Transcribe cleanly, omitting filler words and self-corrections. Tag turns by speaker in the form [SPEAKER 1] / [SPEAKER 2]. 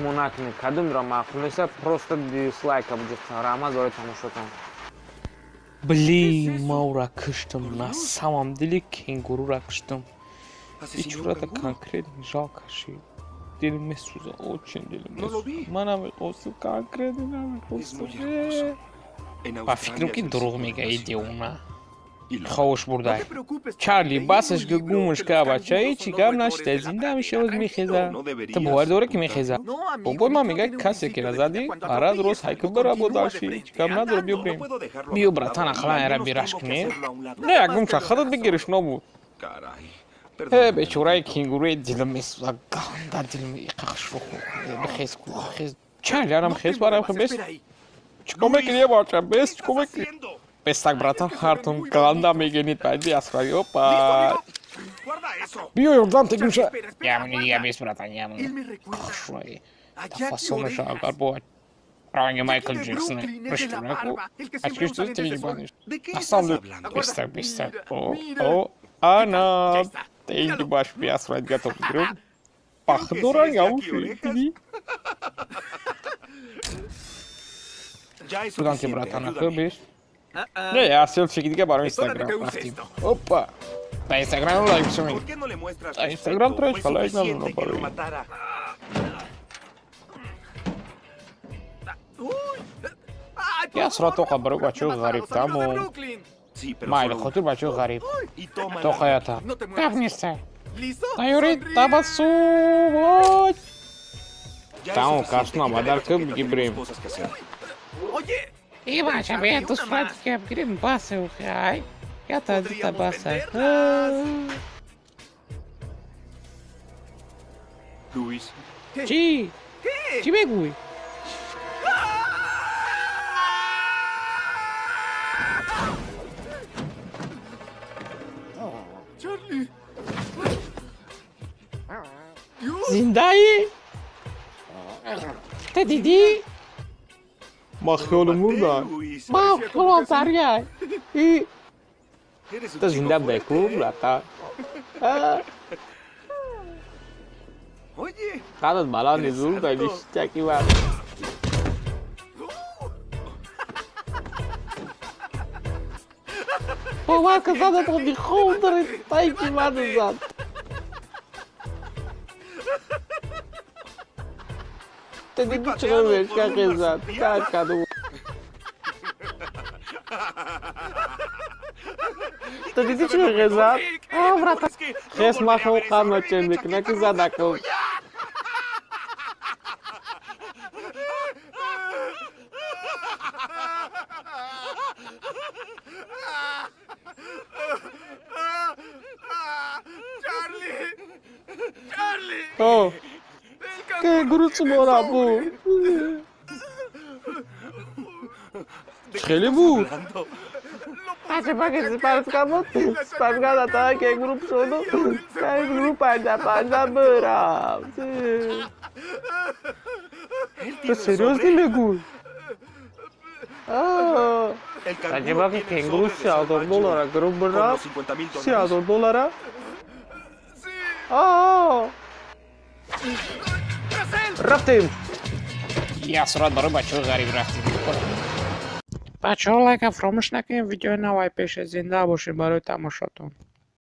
[SPEAKER 1] монакне кардим ро мақулеса просто дизлайка будем рамаз барои тамошотон.
[SPEAKER 2] Блин, Маура кыштым, на самом деле кенгурура кыштым. И чего-то конкретно жалко, что дилме суза, очень дилме суза. Манам осы конкретно, просто. По фикрим ки дурог мега идеуна. Хош бурдай. Чарли, басаш гумуш ка бачаи чигам наште зинда мишавз михеза. Та бовар дора ки михеза. Бобой ма мега касе ки назади, ара дурос хайкуб бара бодаши. Чигам надор био брим. Био братан ахлан ера бираш кне. Не, агум шахадат бигириш нобуд. بچورای کینگوروی دلم میسوزه گنده دلم یقش رو بخیز کن بخیز چند یارم خیز برام خیز چکو میکنی باشم بس چکو میکنی بس tak bratan hartum ganda میگنید بعدی اسرای اوپا بیو یوردان تگمشه یامونی دیگه بس bratan یامونی خشوی تفاصیلش اگر بود رنگ مایکل جکسونه رشته نکو açıkçası تو تریبانش اصلا بس tak او ana Thank you, baš bi ja svoj готов игру. Пахдора яуши, ти. Куда ти, братан, ако биш? Не, аз селфи ги барам Instagram, рафтим. Опа. На Instagram лайк сами. На Instagram тречка лайк на луно пари. Я сразу хабару бачу гариб таму. Майли, хотел бачу гариб. То хаята. Как не стай? Тайори табасу. Вот. Там кашна мадар кым гибрим. И бача бе ту шват кем грим басы ухай. Я та дита баса.
[SPEAKER 3] Luis.
[SPEAKER 2] Чи. Чи бегуй. Zindayı. Te dedi. Mahvolum burada. Mahvolum Tarya. Te zinda beklu brata.
[SPEAKER 3] Oye.
[SPEAKER 2] Kadat bala nizul da işte ki var. Baba kızada da bir kovdur. Tay ki var zaten. Te digo человек, как это, как оно. Te digo человек, брат. Хес махал камаченник, на кизадаков.
[SPEAKER 3] Charlie.
[SPEAKER 2] О. Che gruțu morabu. خیلی بود. Face که سپارس کامت. سپارس کامت تا که گروپ شدو. که گروپ پنجا برام. تو serios میگوی؟ Acaba ki kenguru $100 grup berapa? $100? رفتیم. Я сразу برای بچه غریب رفتیم. بچه ها لایک فراموش نکنید ویدیو نوای پیش زنده باشین برای تماشاتون.